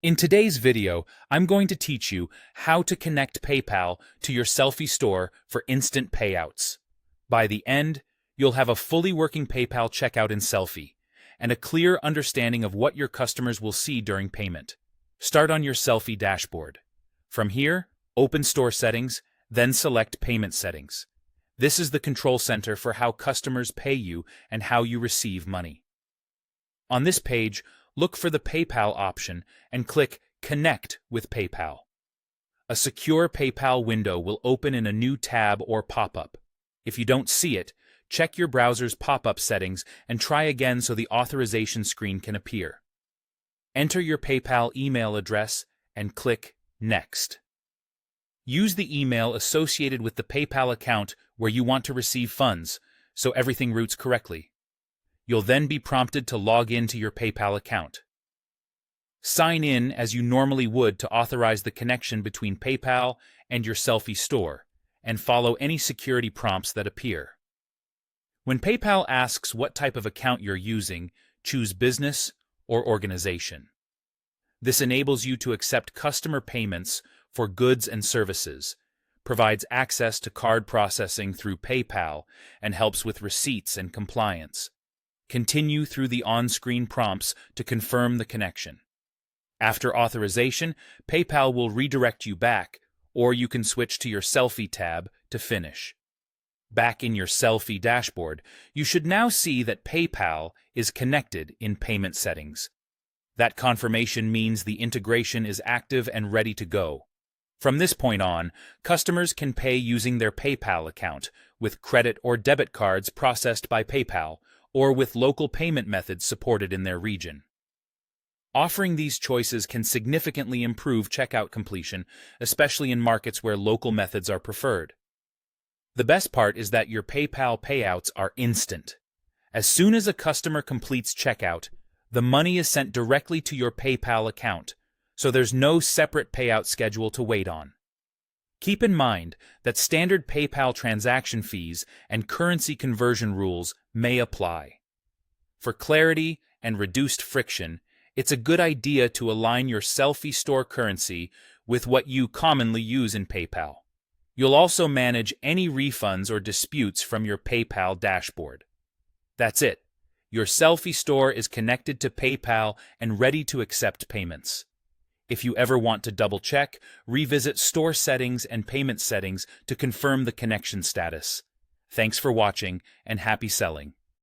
In today's video, I'm going to teach you how to connect PayPal to your Sellfy store for instant payouts. By the end, you'll have a fully working PayPal checkout in Sellfy and a clear understanding of what your customers will see during payment. Start on your Sellfy dashboard. From here, open Store Settings, then select Payment Settings. This is the control center for how customers pay you and how you receive money. On this page, look for the PayPal option and click Connect with PayPal. A secure PayPal window will open in a new tab or pop-up. If you don't see it, check your browser's pop-up settings and try again so the authorization screen can appear. Enter your PayPal email address and click Next. Use the email associated with the PayPal account where you want to receive funds, so everything routes correctly. You'll then be prompted to log in to your PayPal account. Sign in as you normally would to authorize the connection between PayPal and your Sellfy store, and follow any security prompts that appear. When PayPal asks what type of account you're using, choose Business or Organization. This enables you to accept customer payments for goods and services, provides access to card processing through PayPal, and helps with receipts and compliance. Continue through the on-screen prompts to confirm the connection. After authorization, PayPal will redirect you back, or you can switch to your Sellfy tab to finish. Back in your Sellfy dashboard, you should now see that PayPal is connected in Payment Settings. That confirmation means the integration is active and ready to go. From this point on, customers can pay using their PayPal account, with credit or debit cards processed by PayPal, or with local payment methods supported in their region. Offering these choices can significantly improve checkout completion, especially in markets where local methods are preferred. The best part is that your PayPal payouts are instant. As soon as a customer completes checkout, the money is sent directly to your PayPal account, so there's no separate payout schedule to wait on. Keep in mind that standard PayPal transaction fees and currency conversion rules may apply. For clarity and reduced friction, it's a good idea to align your Sellfy store currency with what you commonly use in PayPal. You'll also manage any refunds or disputes from your PayPal dashboard. That's it. Your Sellfy store is connected to PayPal and ready to accept payments. If you ever want to double-check, revisit Store Settings and Payment Settings to confirm the connection status. Thanks for watching, and happy selling.